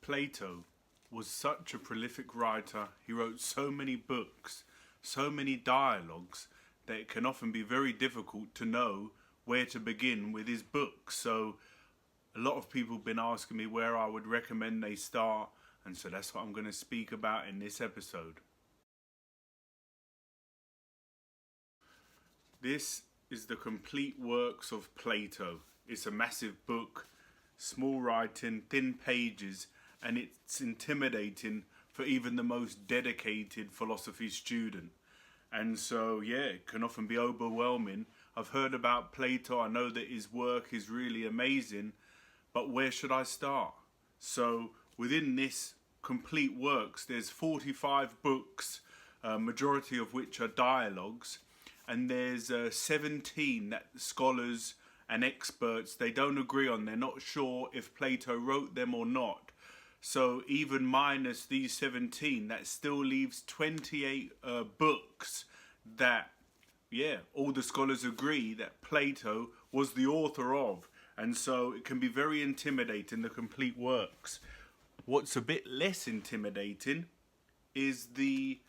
Plato was such a prolific writer. He wrote so many books, so many dialogues, that it can often be very difficult to know where to begin with his books. So a lot of people have been asking me where I would recommend they start, and so that's what I'm going to speak about in this episode. This is the complete works of Plato. It's a massive book, small writing, thin pages, and it's intimidating for even the most dedicated philosophy student. And so, it can often be overwhelming. I've heard about Plato, I know that his work is really amazing, but where should I start? So, within this complete works, there's 45 books, majority of which are dialogues, and there's 17 that scholars and experts, they don't agree on. They're not sure if Plato wrote them or not. So even minus these 17, that still leaves 28 books that, all the scholars agree that Plato was the author of. And so it can be very intimidating, the complete works. What's a bit less intimidating is the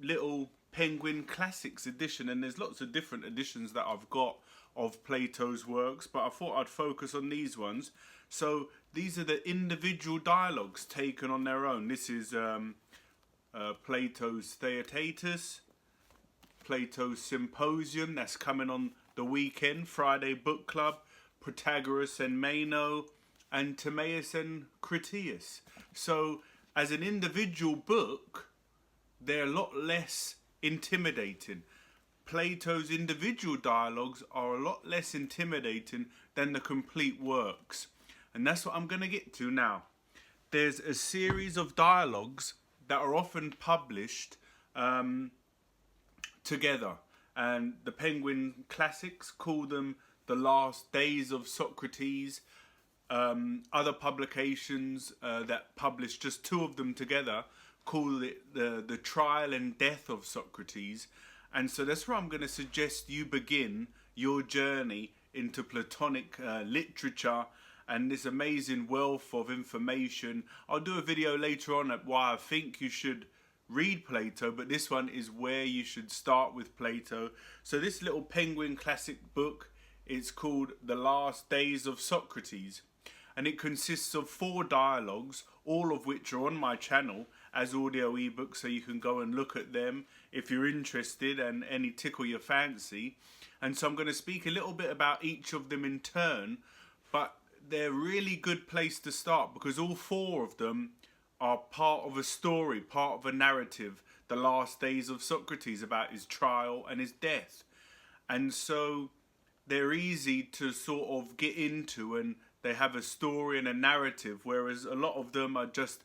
little Penguin Classics edition, and there's lots of different editions that I've got of Plato's works, but I thought I'd focus on these ones. So these are the individual dialogues taken on their own. This is Plato's Theaetetus, Plato's Symposium, that's coming on the weekend, Friday Book Club, Protagoras and Meno, and Timaeus and Critias. So as an individual book, they're a lot less intimidating. Plato's individual dialogues are a lot less intimidating than the complete works. And that's what I'm going to get to now. There's a series of dialogues that are often published together. And the Penguin Classics call them the Last Days of Socrates. Other publications that publish just two of them together call it the Trial and Death of Socrates. And so that's where I'm going to suggest you begin your journey into Platonic literature and this amazing wealth of information. I'll do a video later on at why I think you should read Plato, but this one is where you should start with Plato. So this little Penguin Classic book is called The Last Days of Socrates, and it consists of 4 dialogues, all of which are on my channel as audio ebooks, so you can go and look at them if you're interested and any tickle your fancy. And so I'm going to speak a little bit about each of them in turn, but they're a really good place to start because all 4 of them are part of a story, part of a narrative, the last days of Socrates, about his trial and his death. And so they're easy to sort of get into, and they have a story and a narrative, whereas a lot of them are just,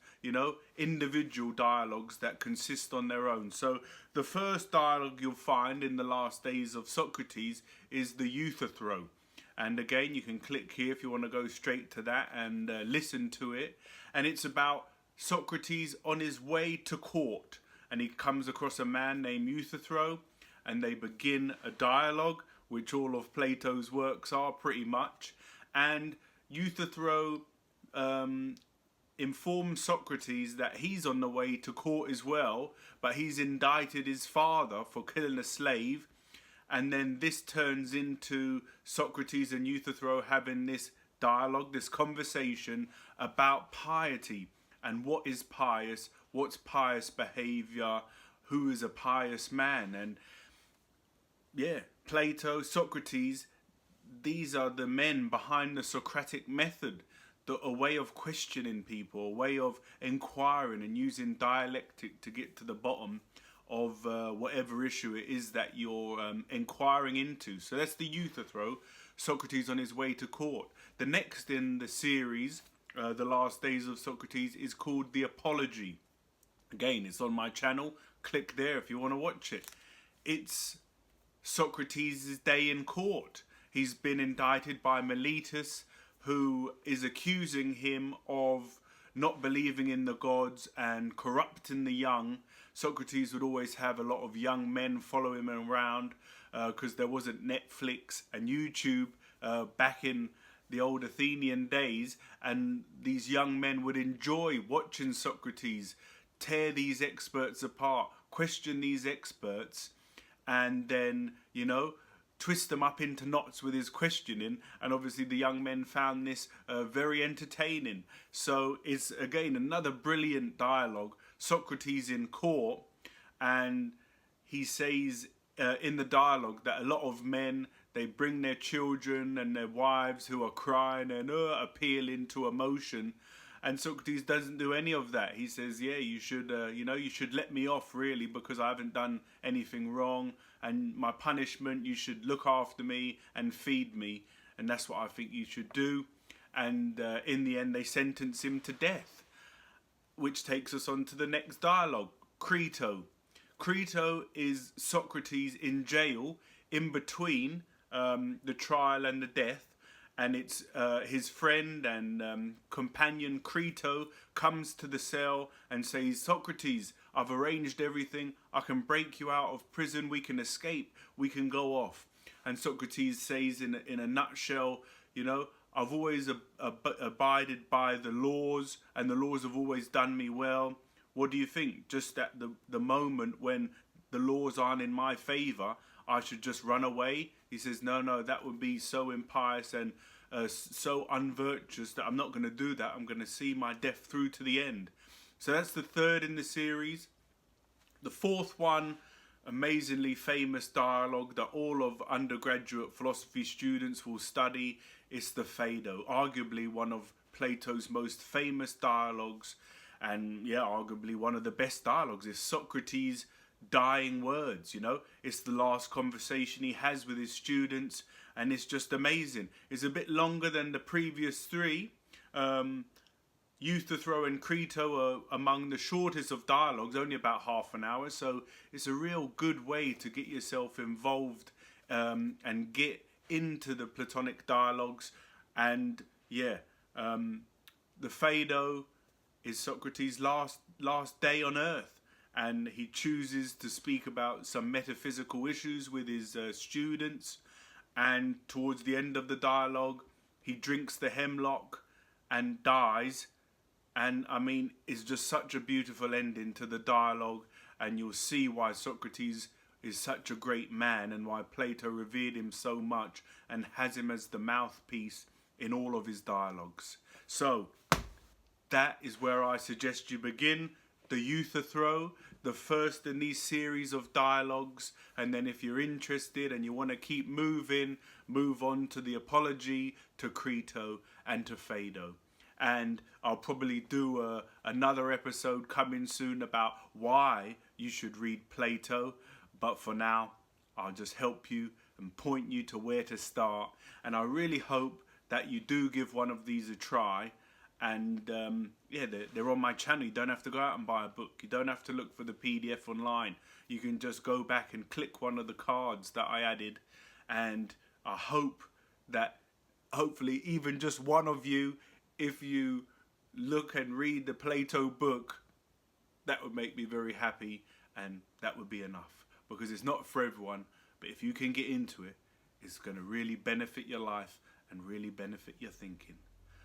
individual dialogues that consist on their own. So the first dialogue you'll find in the Last Days of Socrates is the Euthyphro. And again, you can click here if you want to go straight to that and listen to it. And it's about Socrates on his way to court. And he comes across a man named Euthyphro, and they begin a dialogue, which all of Plato's works are pretty much. And Euthyphro informs Socrates that he's on the way to court as well, but he's indicted his father for killing a slave. And then this turns into Socrates and Euthyphro having this dialogue, this conversation about piety and what is pious, what's pious behavior, who is a pious man. And Plato, Socrates, these are the men behind the Socratic method, a way of questioning people, a way of inquiring and using dialectic to get to the bottom of whatever issue it is that you're inquiring into. So that's the Euthyphro, Socrates on his way to court. The next in the series, The Last Days of Socrates, is called The Apology. Again, it's on my channel. Click there if you want to watch it. It's Socrates' day in court. He's been indicted by Miletus, who is accusing him of not believing in the gods and corrupting the young. Socrates would always have a lot of young men follow him around because there wasn't Netflix and YouTube back in the old Athenian days, and these young men would enjoy watching Socrates tear these experts apart, question these experts, and then, twist them up into knots with his questioning. And obviously the young men found this very entertaining. So it's, again, another brilliant dialogue. Socrates in court, and he says in the dialogue that a lot of men, they bring their children and their wives who are crying and appealing to emotion. And Socrates doesn't do any of that. He says, yeah, you should let me off, really, because I haven't done anything wrong. And my punishment, you should look after me and feed me. And that's what I think you should do. And in the end, they sentence him to death, which takes us on to the next dialogue, Crito. Crito is Socrates in jail in between the trial and the death. And it's his friend and companion Crito comes to the cell and says, Socrates, I've arranged everything. I can break you out of prison. We can escape. We can go off. And Socrates says in a nutshell, I've always abided by the laws, and the laws have always done me well. What do you think? Just at the moment when the laws aren't in my favor, I should just run away? He says, no, that would be so impious and so unvirtuous that I'm not going to do that. I'm going to see my death through to the end. So that's the third in the series. The fourth one, amazingly famous dialogue that all of undergraduate philosophy students will study, is the Phaedo, arguably one of Plato's most famous dialogues, and arguably one of the best dialogues. Is Socrates' dying words, it's the last conversation he has with his students, and it's just amazing. It's a bit longer than the previous three. Euthyphro and Crito are among the shortest of dialogues, only about half an hour, so it's a real good way to get yourself involved and get into the Platonic dialogues. And the Phaedo is Socrates' last day on earth, and he chooses to speak about some metaphysical issues with his students. And towards the end of the dialogue, he drinks the hemlock and dies. And I mean, it's just such a beautiful ending to the dialogue, and you'll see why Socrates is such a great man and why Plato revered him so much and has him as the mouthpiece in all of his dialogues. So that is where I suggest you begin. The Euthyphro, the first in these series of dialogues, and then if you're interested and you want to keep moving, move on to the Apology, to Crito, and to Phaedo. And I'll probably do another episode coming soon about why you should read Plato, but for now I'll just help you and point you to where to start. And I really hope that you do give one of these a try. And they're on my channel. You don't have to go out and buy a book. You don't have to look for the PDF online. You can just go back and click one of the cards that I added. And I hope that hopefully even just one of you, if you look and read the Plato book, that would make me very happy, and that would be enough. Because it's not for everyone, but if you can get into it, it's going to really benefit your life and really benefit your thinking.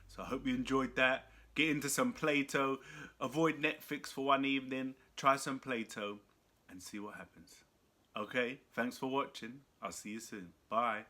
So I hope you enjoyed that. Get into some Plato. Avoid Netflix for one evening. Try some Plato and see what happens. Okay, thanks for watching. I'll see you soon. Bye.